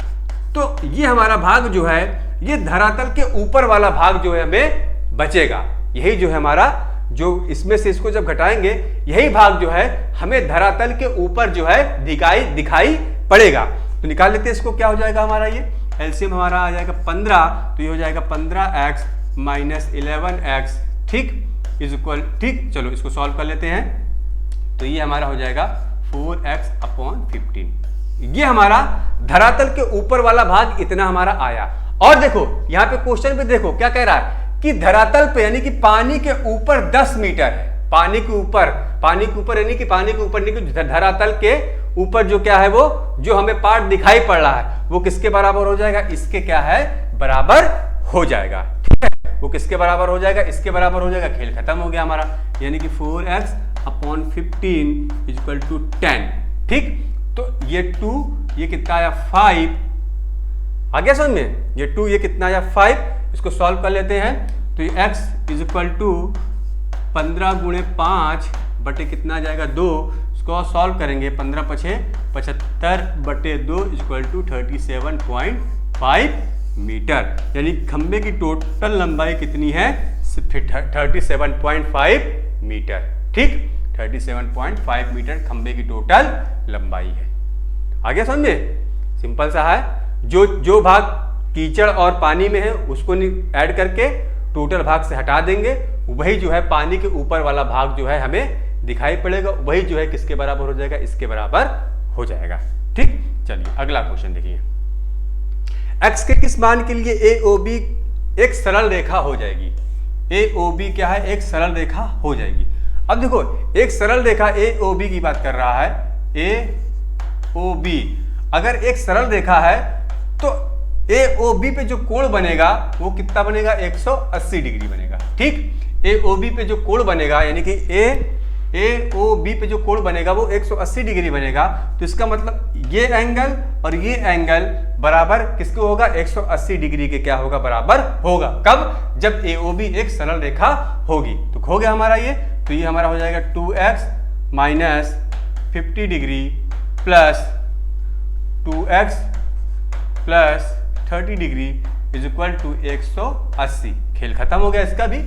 तो ये हमारा भाग जो है, ये धरातल के ऊपर वाला भाग जो है हमें बचेगा। यही जो है हमारा, जो इसमें से इसको जब घटाएंगे, यही भाग जो है हमें धरातल के ऊपर जो है दिखाई पड़ेगा। तो निकाल लेते हैं इसको, क्या हो जाएगा हमारा, ये एलसीएम हमारा आ जाएगा 15। तो ये हो जाएगा 15x माइनस 11x। ठीक, इज इक्वल, ठीक, चलो इसको सॉल्व कर लेते हैं। तो ये हमारा हो जाएगा 4x अपॉन 15। ये हमारा धरातल के ऊपर वाला भाग इतना हमारा आया। और देखो यहां पे क्वेश्चन पे देखो क्या कह रहा है कि धरातल पे यानी कि पानी के ऊपर 10 मीटर है, पानी के ऊपर यानी कि पानी के ऊपर नहीं कि धरातल के ऊपर जो क्या है, वो जो हमें पार्ट दिखाई पड़ रहा है वो किसके बराबर हो जाएगा, इसके क्या है, बराबर हो जाएगा। ठीक है, वो किसके बराबर हो जाएगा, इसके बराबर हो जाएगा। खेल खत्म हो गया हमारा, यानी कि 4x अपॉन 15 इक्वल टू 10। ठीक, तो ये 2, ये कितना आया 5, आ गया समझ में, ये 2 ये कितना आया 5। इसको सॉल्व कर लेते हैं। तो ये x इज इक्वल टू 15 गुणे 5 बटे कितना आ जाएगा 2। इसको सॉल्व करेंगे, 15 पछे 75 बटे 2 इक्वल टू 37.5 मीटर। यानी खंबे की टोटल लंबाई कितनी है, 37.5 मीटर। ठीक, 37.5 मीटर खंबे की टोटल लंबाई है। आगे समझे, सिंपल सा है। जो भाग कीचड़ और पानी में है उसको ऐड करके टोटल भाग से हटा देंगे, वही जो है पानी के ऊपर वाला भाग जो है हमें दिखाई पड़ेगा, वही जो है किसके बराबर हो जाएगा, इसके बराबर हो जाएगा। ठीक, चलिए अगला क्वेश्चन देखिए। x के किस मान के लिए ए ओ बी एक सरल रेखा हो जाएगी, ए ओ बी क्या है, एक सरल रेखा हो जाएगी। अब देखो एक सरल रेखा ए ओ बी की बात कर रहा है, ए ओ बी अगर एक सरल रेखा है तो ए ओ बी पे जो कोण बनेगा वो कितना बनेगा, 180 डिग्री बनेगा। ठीक, ए ओ बी पे जो कोण बनेगा यानी कि ए ओ बी पे जो कोण बनेगा वो 180 डिग्री बनेगा। तो इसका मतलब ये एंगल और ये एंगल बराबर किसको होगा, 180 डिग्री के क्या होगा, बराबर होगा। कब, जब ए ओ बी एक सरल रेखा होगी। तो हो गया हमारा ये, तो ये हमारा हो जाएगा 2x minus 50 degree plus 2x plus 30 degree is equal to 180। खेल खत्म हो गया। इसका भी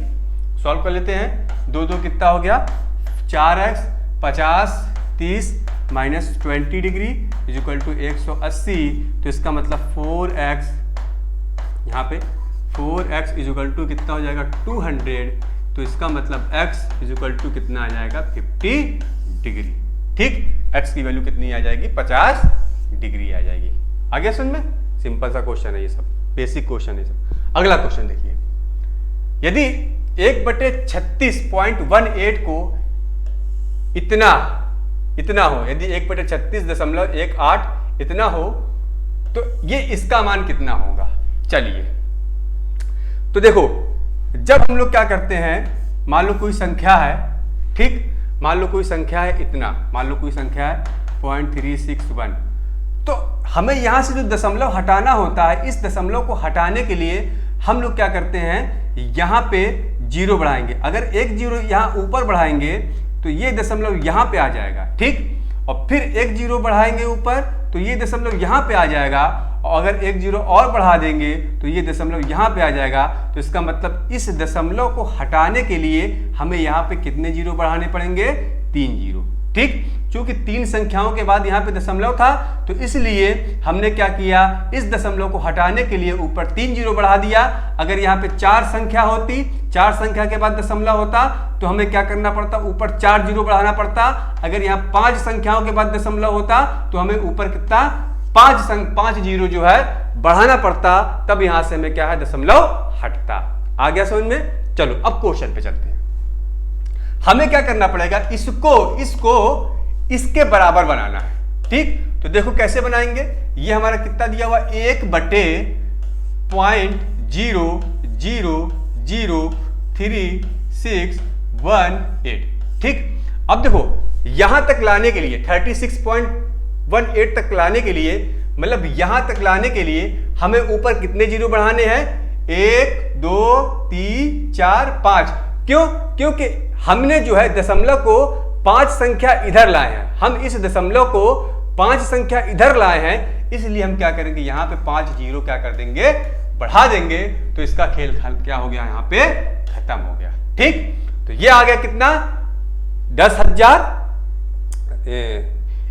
सॉल्व कर लेते हैं। दो दो कितना हो गया, 4x 50 30 minus 20 degree is equal to 180। तो इसका मतलब 4x, यहाँ पे 4x इज इक्वल टू कितना हो जाएगा, 200। तो इसका मतलब x इज इक्वल टू कितना आ जाएगा, 50 डिग्री। ठीक, x की वैल्यू कितनी आ जाएगी, 50 डिग्री आ जाएगी। आ गया समझ में? सिंपल सा क्वेश्चन है ये सब, बेसिक क्वेश्चन है सब। अगला क्वेश्चन देखिए, यदि 1/36.18 को इतना हो, यदि 1/36.18 इतना हो तो ये इसका मान कितना होगा। चलिए, तो देखो जब हम लोग क्या करते हैं, मान लो कोई संख्या है, ठीक, मान लो कोई संख्या है इतना, मान लो कोई संख्या है 0.361, तो हमें यहां से जो दशमलव हटाना होता है, इस दशमलव को हटाने के लिए हम लोग क्या करते हैं, यहां पे जीरो बढ़ाएंगे। अगर एक जीरो यहां ऊपर बढ़ाएंगे तो ये दशमलव यहां पे आ जाएगा, ठीक, और फिर एक जीरो बढ़ाएंगे ऊपर तो ये दशमलव यहां पे आ जाएगा, और अगर एक जीरो और बढ़ा देंगे तो ये दशमलव यहां पे आ जाएगा। तो इसका मतलब इस दशमलव को हटाने के लिए हमें यहां पे कितने जीरो बढ़ाने पड़ेंगे, 3 जीरो। ठीक, क्योंकि 3 संख्याओं के बाद यहाँ पे दशमलव था, तो इसलिए हमने क्या किया, इस दशमलव को हटाने के लिए ऊपर 3 जीरो बढ़ा दिया। अगर यहाँ पे 4 संख्या होती, 4 संख्या के बाद दशमलव होता तो हमें क्या करना पड़ता, ऊपर 4 जीरो बढ़ाना पड़ता। अगर यहाँ 5 संख्याओं के बाद दशमलव होता तो हमें ऊपर कितना, 5 जीरो जो है बढ़ाना पड़ता, तब यहां से हमें क्या है, दशमलव हटता। आ गया समझ में? चलो अब क्वेश्चन पे चलते हैं। हमें क्या करना पड़ेगा, इसको इसके बराबर बनाना है। ठीक, तो देखो कैसे बनाएंगे। ये हमारा कितना दिया हुआ, 1/0.0003618। ठीक, अब देखो यहां तक लाने के लिए 36.18 तक लाने के लिए, मतलब यहां तक लाने के लिए हमें ऊपर कितने जीरो बढ़ाने हैं, 1 2 3 4 5। क्यों? क्योंकि हमने जो है दशमलव को 5 संख्या इधर लाए हैं, हम इस दशमलव को 5 संख्या इधर लाए हैं, इसलिए हम क्या करेंगे, यहां पे 5 जीरो क्या कर देंगे, बढ़ा देंगे। तो इसका खेल क्या हो गया, यहां पे खत्म हो गया। ठीक, तो ये आ गया कितना, 10,000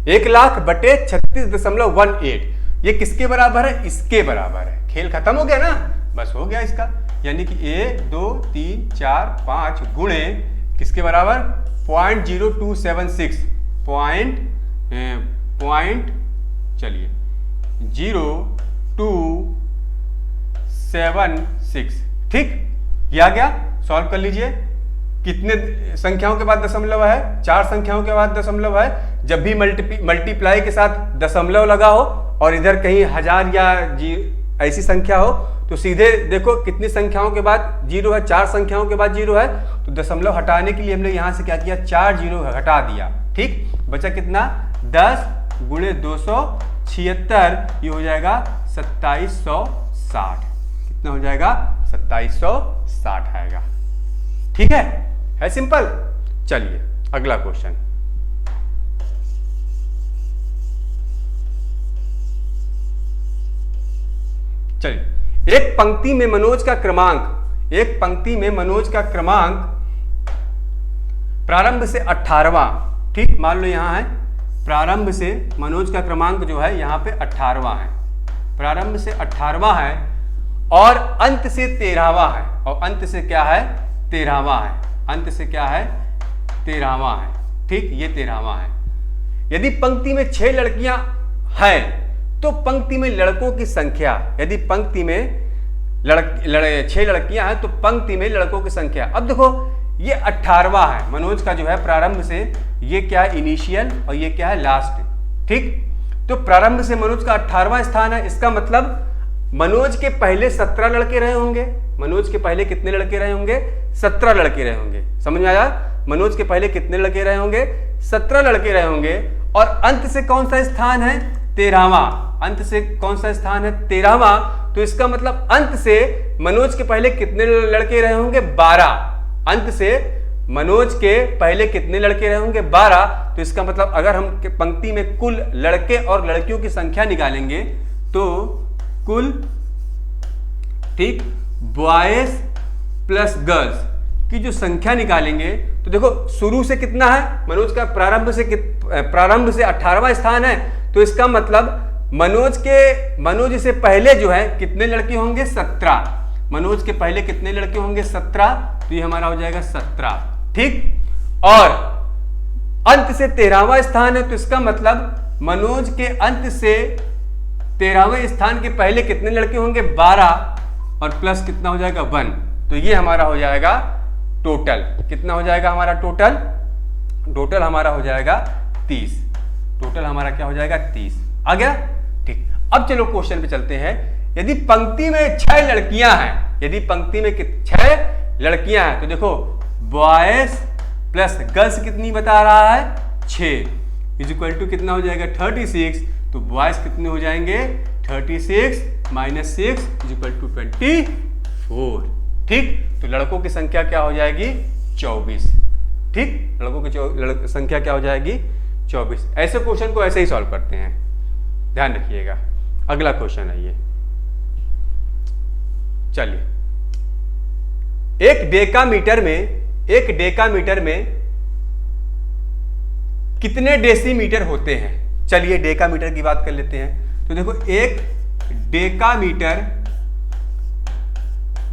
1,36,18। ये किसके बराबर है, इसके बराबर है। खेल खत्म हो गया ना, बस हो गया इसका, यानी कि 1 2 3 4 5 गुणे किसके बराबर, 0.0276 चलिए 0276। ठीक, ये आ गया। सॉल्व कर लीजिए। कितने संख्याओं के बाद दशमलव है, 4 संख्याओं के बाद दशमलव है। जब भी मल्टीप्लाई के साथ दशमलव लगा हो और इधर कहीं 1000 या ऐसी संख्या हो तो सीधे देखो कितनी संख्याओं के बाद जीरो है, 4 संख्याओं के बाद जीरो है। तो दशमलव हटाने के लिए हमने यहां से क्या किया, 4 जीरो हटा दिया। ठीक, बचा कितना, 10 गुणे 276, ये हो जाएगा 2760। कितना हो जाएगा, 2760 आएगा। ठीक है सिंपल। चलिए अगला क्वेश्चन। चलिए, एक पंक्ति में मनोज का क्रमांक प्रारंभ से 18वां, ठीक, मान लो यहां है प्रारंभ से मनोज का क्रमांक जो है यहां पे 18वां है, प्रारंभ से 18वां है और अंत से 13वां है, और अंत से क्या है, 13वां है, अंत से क्या है, 13वां है। ठीक, ये 13वां है। यदि पंक्ति में 6 लड़कियां हैं तो पंक्ति में लड़कों की संख्या, यदि पंक्ति में 6 लड़कियां हैं तो पंक्ति में लड़कों की संख्या, अब देखो ये 18वां है मनोज का जो है प्रारंभ से, ये क्या है इनिशियल और ये क्या है लास्ट, ठीक। तो प्रारंभ से मनोज का 18वां स्थान है, इसका मतलब मनोज के पहले 17 लड़के रहे होंगे। मनोज के पहले कितने लड़के रहे होंगे? 17 लड़के रहे होंगे। समझ में आया? मनोज के पहले कितने लड़के रहे होंगे? 17 लड़के रहे होंगे। और अंत से कौन सा स्थान है? 13वां। अंत से कौन सा स्थान है? 13वां। तो इसका मतलब अंत से मनोज के पहले कितने लड़के रहे होंगे? 12। अंत से मनोज के पहले कितने लड़के रहे होंगे? 12। तो इसका मतलब अगर हम पंक्ति में कुल लड़के और लड़कियों की संख्या निकालेंगे तो कुल, ठीक, बॉयज प्लस गर्ल्स की जो संख्या निकालेंगे तो देखो शुरू से कितना है? मनोज का प्रारंभ से 18वां स्थान है। तो इसका मतलब मनोज से पहले जो है कितने लड़के होंगे? 17। मनोज के पहले कितने लड़के होंगे? 17। तो ये हमारा हो जाएगा 17, ठीक। और अंत से 13वां स्थान है तो इसका मतलब मनोज के अंत से 13वें स्थान के पहले कितने लड़के होंगे? 12 और प्लस कितना हो जाएगा? 1। तो ये हमारा हो जाएगा टोटल, कितना हो जाएगा हमारा टोटल? टोटल हमारा हो जाएगा 30। टोटल हमारा क्या हो जाएगा? 30। आ गया, ठीक। अब चलो क्वेश्चन पे चलते हैं। यदि पंक्ति में 6 लड़कियां हैं, यदि पंक्ति में 6 लड़कियां हैं तो देखो बॉयज प्लस गर्ल्स कितनी बता रहा है? 6 इज टू कितना हो जाएगा? 36। तो बॉयज कितने हो जाएंगे? 36 - 6 इज टू 24, ठीक। तो लड़कों की संख्या क्या हो जाएगी? 24, ठीक। लड़कों की संख्या क्या हो जाएगी? 24। ऐसे क्वेश्चन को ऐसे ही सॉल्व करते हैं, ध्यान रखिएगा। अगला क्वेश्चन है ये, चलिए। एक डेकामीटर में कितने डेसीमीटर होते हैं? चलिए डेकामीटर की बात कर लेते हैं। तो देखो एक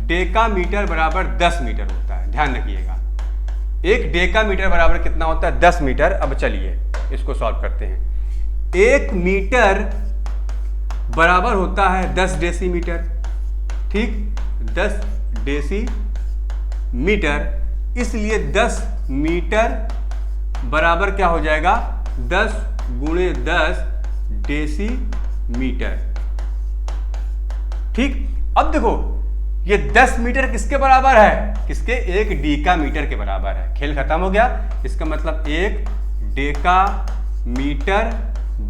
डेकामीटर बराबर 10 मीटर होता है, ध्यान रखिएगा। एक डेकामीटर बराबर कितना होता है? 10 मीटर। अब चलिए इसको सॉल्व करते हैं। 1 मीटर बराबर होता है 10 डेसीमीटर, ठीक। 10 डेसीमीटर, इसलिए 10 मीटर बराबर क्या हो जाएगा? 10 × 10 डेसीमीटर, ठीक। अब देखो ये 10 मीटर किसके बराबर है? किसके? 1 डेकामीटर के बराबर है। खेल खत्म हो गया। इसका मतलब 1 डेकामीटर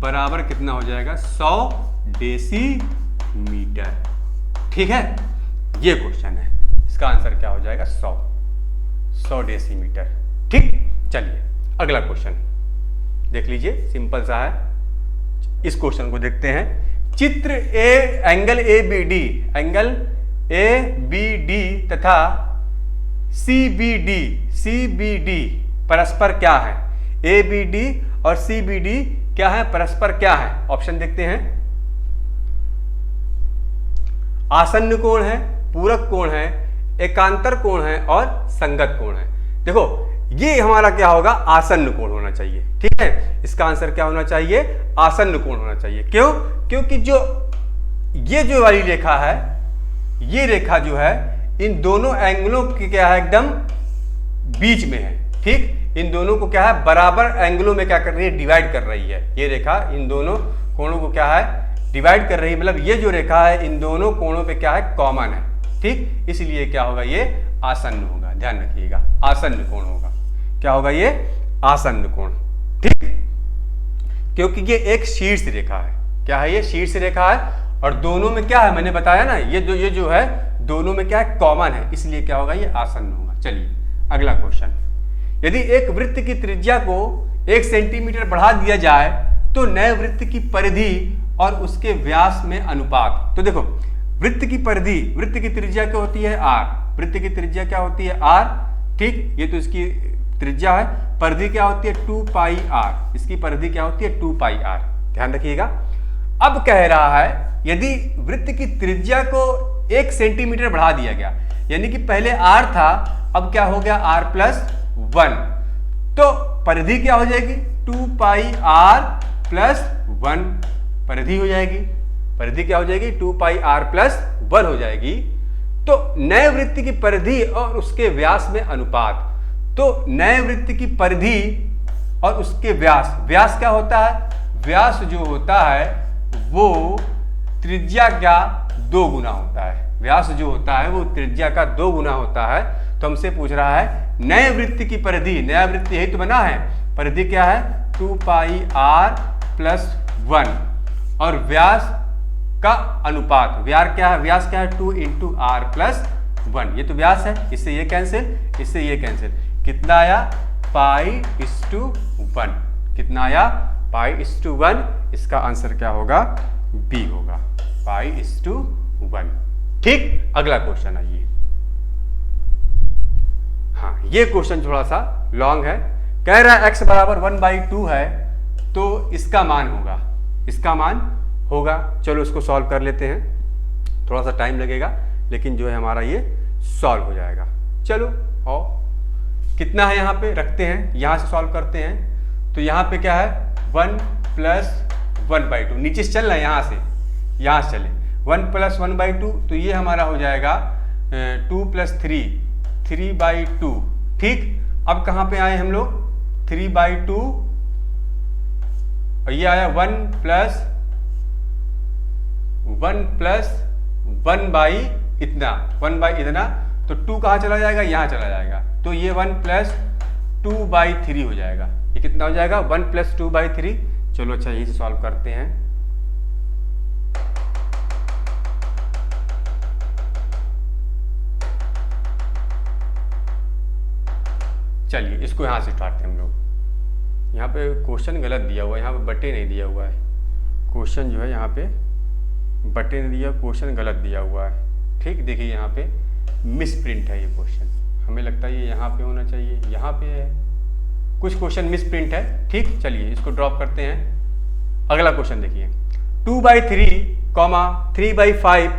बराबर कितना हो जाएगा? 100 डेसीमीटर, ठीक है। ये क्वेश्चन है, इसका आंसर क्या हो जाएगा? 100 डेसीमीटर, ठीक। चलिए अगला क्वेश्चन देख लीजिए, सिंपल सा है। इस क्वेश्चन को देखते हैं। चित्र एंगल ABD तथा CBD परस्पर क्या है? ABD और CBD क्या है? परस्पर क्या है? ऑप्शन देखते हैं। आसन्न कोण है, पूरक कोण है, एकांतर कोण है और संगत कोण है। देखो ये हमारा क्या होगा? आसन्न कोण होना चाहिए, ठीक है। इसका आंसर क्या होना चाहिए? आसन्न कोण होना चाहिए। क्यों? क्योंकि ये जो वाली रेखा है, ये रेखा जो है इन दोनों एंगलों की क्या है? एकदम बीच में है, ठीक। इन दोनों को क्या है? बराबर एंगलों में क्या कर रही है? डिवाइड कर रही है। ये रेखा इन दोनों कोणों को क्या है? डिवाइड कर रही है। मतलब ये जो रेखा है इन दोनों कोणों पे क्या है? कॉमन है, ठीक। इसलिए क्या होगा? ये आसन्न होगा, ध्यान रखिएगा। आसन्न कोण होगा। क्या होगा? ये आसन्न कोण, ठीक। क्योंकि ये एक शीर्ष रेखा है। क्या है? ये शीर्ष रेखा है और दोनों में क्या है? मैंने बताया ना, ये जो है दोनों में क्या है? कॉमन है। इसलिए क्या होगा? ये आसन्न होगा। चलिए अगला क्वेश्चन। यदि एक वृत्त की त्रिज्या को 1 सेंटीमीटर बढ़ा दिया जाए तो नए वृत्त की परिधि और उसके व्यास में अनुपात। तो देखो वृत्त की परिधि, वृत्त की त्रिज्या क्या होती है? r। वृत्त की त्रिज्या क्या होती है? r, ठीक। ये तो इसकी त्रिज्या है। परिधि क्या होती है? 2πr। इसकी परिधि क्या होती है? 2πr, ध्यान रखिएगा। अब कह रहा है यदि वृत्त की त्रिज्या को 1 सेंटीमीटर बढ़ा दिया गया, यानी कि पहले r था, अब क्या हो गया? r+1, तो परिधि क्या हो जाएगी? 2πr+1। परिधि हो जाएगी। परिधि क्या हो जाएगी? 2 पाई r प्लस 1 हो जाएगी। तो नए वृत्त की परिधि और उसके व्यास में अनुपात, तो नए वृत्त की परिधि और उसके व्यास, व्यास क्या होता है? व्यास जो होता है वो त्रिज्या का 2 गुना होता है। व्यास जो होता है वो त्रिज्या का 2 गुना होता है। तो हमसे पूछ रहा है नए वृत्त की परिधि, नया वृत्त यही तो बना है, परिधि क्या है? 2 पाई r प्लस 1 और व्यास का अनुपात, व्यास क्या है? व्यास क्या है? 2 इंटू r प्लस 1। ये तो व्यास है, इससे ये कैंसिल, इससे ये कैंसिल। कितना आया? π/1। कितना आया? π/1। इसका आंसर क्या होगा? बी होगा, π/1। ठीक, अगला क्वेश्चन आइए। हाँ, ये क्वेश्चन थोड़ा सा लॉन्ग है। कह रहा है x बराबर 1/2 है, तो इसका मान होगा, इसका मान होगा। चलो इसको सॉल्व कर लेते हैं, थोड़ा सा टाइम लगेगा लेकिन जो है हमारा ये सॉल्व हो जाएगा। चलो आओ, कितना है यहाँ पे रखते हैं, यहाँ से सॉल्व करते हैं। तो यहाँ पे क्या है? 1 प्लस 1/2, नीचे से चलना है, यहाँ से चले। 1 प्लस 1/2, तो ये हमारा हो जाएगा 2 प्लस 3/2। ठीक, अब कहाँ पे आए हम लोग? 3/2 और ये आया 1 प्लस 1 इतना, 1 इतना, तो 2 कहाँ चला जाएगा? यहाँ चला जाएगा। तो ये 1 प्लस 2/3 हो जाएगा। ये कितना हो जाएगा? 1 प्लस 2/3। चलो अच्छा, यही से सॉल्व करते हैं। चलिए इसको यहाँ से उठाते हैं हम लोग। यहाँ पे क्वेश्चन गलत दिया हुआ है, यहाँ पे बटे नहीं दिया हुआ है। क्वेश्चन जो है यहाँ पे बटे नहीं दिया, क्वेश्चन गलत दिया हुआ है। ठीक, देखिए यहाँ पे मिस प्रिंट है ये क्वेश्चन, हमें लगता है ये यहाँ पे होना चाहिए, यहाँ पे है, कुछ क्वेश्चन मिस प्रिंट है। ठीक, चलिए इसको ड्रॉप करते हैं। अगला क्वेश्चन देखिए, 2/3, 3/5,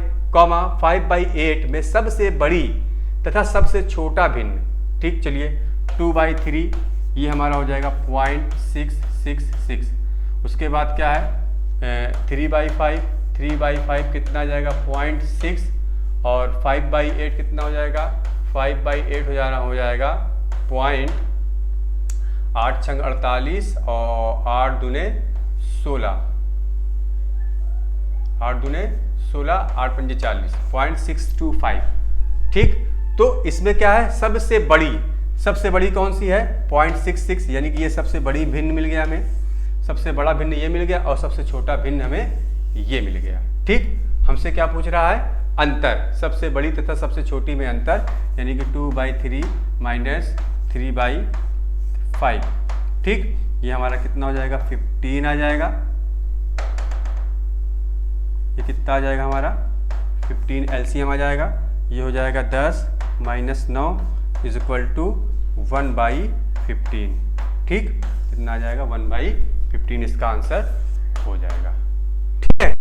5/8 में सबसे बड़ी तथा सबसे छोटा भिन्न। ठीक, चलिए 2/3 ये हमारा हो जाएगा 0.666। उसके बाद क्या है? 3/5 कितना आ जाएगा? 0.6 और 5/8 कितना हो जाएगा? 5/8 हो जाएगा 0.8 छंग 48 और 8 दूने 16, 8 दूने 16, 8 पंजे 40, 0.625। ठीक, तो इसमें क्या है? सबसे बड़ी कौन सी है? 0.66, यानी कि ये सबसे बड़ी भिन्न मिल गया हमें, सबसे बड़ा भिन्न ये मिल गया और सबसे छोटा भिन्न हमें ये मिल गया। ठीक, हमसे क्या पूछ रहा है? अंतर, सबसे बड़ी तथा सबसे छोटी में अंतर, यानी कि 2/3 माइनस 3/5। ठीक, ये हमारा कितना हो जाएगा? 15 आ जाएगा। ये कितना आ जाएगा हमारा? 15 एलसीएम आ जाएगा। ये हो जाएगा 10 माइनस 9 इज इक्वल टू 1/15। ठीक, कितना आ जाएगा? 1/15 इसका आंसर हो जाएगा। ठीक है,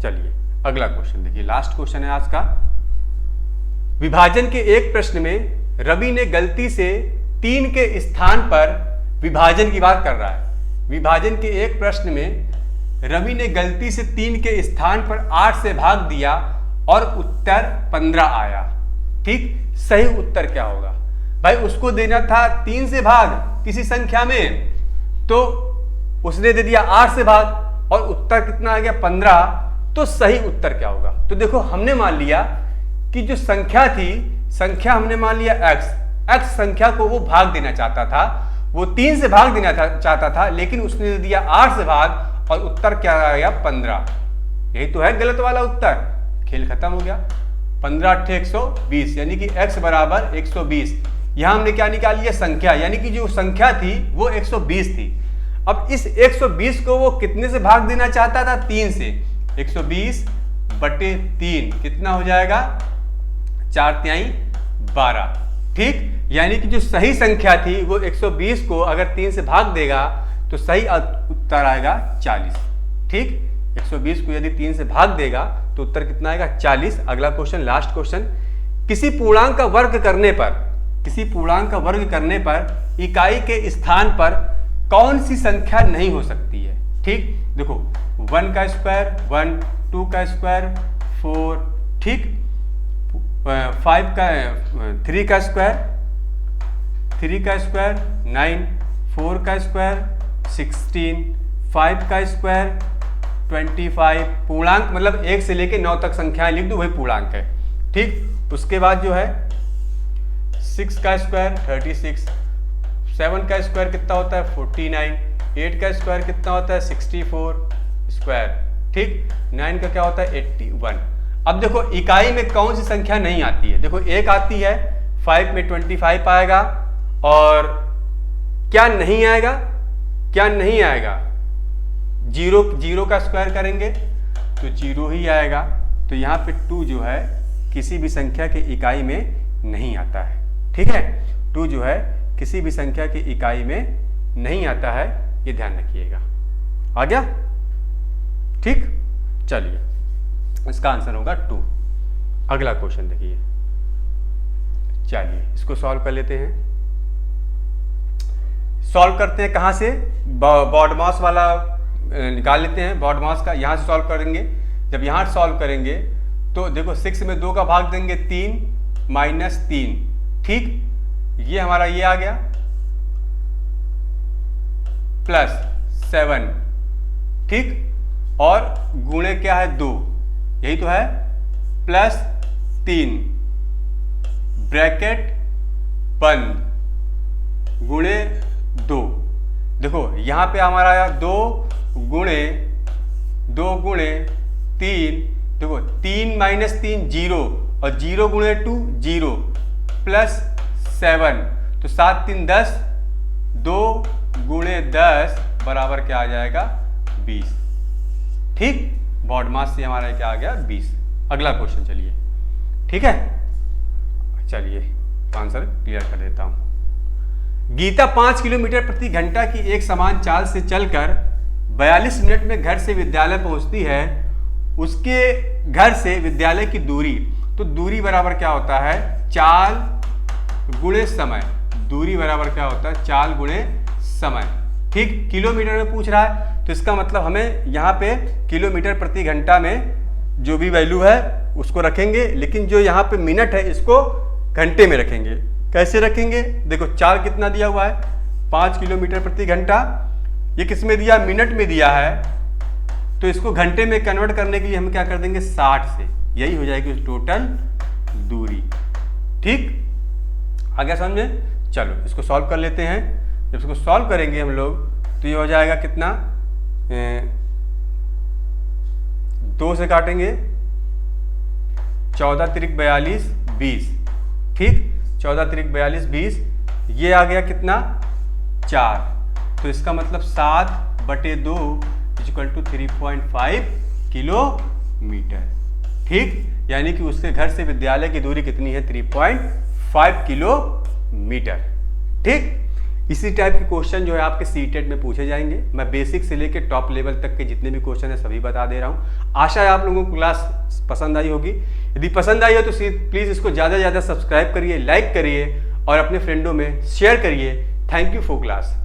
चलिए अगला क्वेश्चन देखिए, लास्ट क्वेश्चन है आज का। विभाजन के एक प्रश्न में रवि ने गलती से 3 के स्थान पर, विभाजन की बात कर रहा है, विभाजन के एक प्रश्न में रवि ने गलती से 3 के स्थान पर 8 से भाग दिया और उत्तर 15 आया। ठीक, सही उत्तर क्या होगा? भाई उसको देना था 3 से भाग किसी संख्या में, तो उसने दे दिया 8 से भाग और उत्तर कितना आ गया? 15। तो सही उत्तर क्या होगा? तो देखो, हमने मान लिया कि जो संख्या थी, संख्या हमने मान लिया x संख्या को वो भाग देना चाहता था, वो 3 से भाग देना चाहता था, लेकिन उसने दे दिया 8 से भाग और उत्तर क्या आ गया? 15। यही तो है गलत वाला उत्तर। खेल खत्म हो गया। 15 × 120, यानी कि x बराबर 120। यहां हमने क्या निकाल लिया? संख्या, यानी कि जो संख्या थी वो 120 थी। अब इस 120 को वो कितने से भाग देना चाहता था? 3 से। 120/3 कितना हो जाएगा? 4×3 12। ठीक, यानी कि जो सही संख्या थी वो 120 को अगर 3 से भाग देगा तो सही उत्तर आएगा 40। ठीक, 120 को यदि 3 से भाग देगा तो उत्तर कितना आएगा? 40। अगला क्वेश्चन, लास्ट क्वेश्चन, किसी पूर्णांक का वर्ग करने पर, किसी पूर्णांक का वर्ग करने पर इकाई के स्थान पर कौन सी संख्या नहीं हो सकती है? ठीक, देखो 1 का स्क्वायर 1, 2 का स्क्वायर 4, ठीक, 5 का 3 का स्क्वायर 3 का स्क्वायर 9, 4 का स्क्वायर 16, 5 का स्क्वायर 25। पूर्णांक मतलब 1 से लेके 9 तक संख्याएं लिख दो, वही पूर्णांक है, ठीक। उसके बाद जो है 6 का स्क्वायर 36, 7 का स्क्वायर कितना होता है 49, 8 का स्क्वायर कितना होता है 64 स्क्वायर, ठीक। 9 का क्या होता है 81। अब देखो इकाई में कौन सी संख्या नहीं आती है, देखो एक आती है, 5 में 25 आएगा, और क्या नहीं आएगा, क्या नहीं आएगा, जीरो का स्क्वायर करेंगे तो 0 ही आएगा। तो यहाँ पे 2 जो है किसी भी संख्या के इकाई में नहीं आता है, ठीक है। 2 जो है किसी भी संख्या की इकाई में नहीं आता है, ये ध्यान रखिएगा। आ गया, ठीक। चलिए इसका आंसर होगा 2। अगला क्वेश्चन देखिए, चलिए इसको सॉल्व कर लेते हैं। सॉल्व करते हैं कहाँ से, बॉडमास वाला निकाल लेते हैं। बॉडमास का यहाँ से सॉल्व करेंगे, जब यहाँ सॉल्व करेंगे तो देखो 6 में 2 का भाग देंगे 3 माइनस 3, ठीक, ये हमारा ये आ गया, प्लस 7, ठीक, और गुणे क्या है 2, यही तो है, प्लस 3 ब्रैकेट बंद गुणे 2। देखो यहां पे हमारा आया 2 गुणे 3, देखो 3 माइनस 3 0, और 0 गुणे 2 0, प्लस 7, तो 7 3 10, 2 गुणे 10 बराबर क्या आ जाएगा 20, ठीक। बॉडमास से हमारा क्या आ गया 20। अगला क्वेश्चन चलिए, ठीक है। चलिए आंसर क्लियर कर देता हूं। गीता 5 किलोमीटर प्रति घंटा की एक समान चाल से चलकर 42 मिनट में घर से विद्यालय पहुंचती है। उसके घर से विद्यालय की दूरी, तो दूरी बराबर क्या होता है चाल गुणे समय, दूरी बराबर क्या होता है चाल गुणे समय, ठीक। किलोमीटर में पूछ रहा है तो इसका मतलब हमें यहाँ पे किलोमीटर प्रति घंटा में जो भी वैल्यू है उसको रखेंगे, लेकिन जो यहाँ पे मिनट है इसको घंटे में रखेंगे। कैसे रखेंगे, देखो चाल कितना दिया हुआ है 5 किलोमीटर प्रति घंटा, ये किस में दिया मिनट में दिया है, तो इसको घंटे में कन्वर्ट करने के लिए हम क्या कर देंगे 60 से, यही हो जाएगी टोटल दूरी, ठीक। आगे समझे, चलो इसको सॉल्व कर लेते हैं। जब इसको सॉल्व करेंगे हम लोग तो ये हो जाएगा कितना 2 से काटेंगे 14 तिरिक 42 20, ठीक, 14 तिरिक 42 20, ये आ गया कितना 4, तो इसका मतलब 7/2 = 3.5 किलोमीटर, ठीक। यानी कि उसके घर से विद्यालय की दूरी कितनी है 3.5 किलोमीटर, ठीक। इसी टाइप के क्वेश्चन जो है आपके सीटेट में पूछे जाएंगे। मैं बेसिक से लेकर टॉप लेवल तक के जितने भी क्वेश्चन है सभी बता दे रहा हूँ। आशा है आप लोगों को क्लास पसंद आई होगी। यदि पसंद आई हो तो प्लीज़ इसको ज़्यादा से ज़्यादा सब्सक्राइब करिए, लाइक करिए और अपने फ्रेंडों में शेयर करिए। Thank you for class.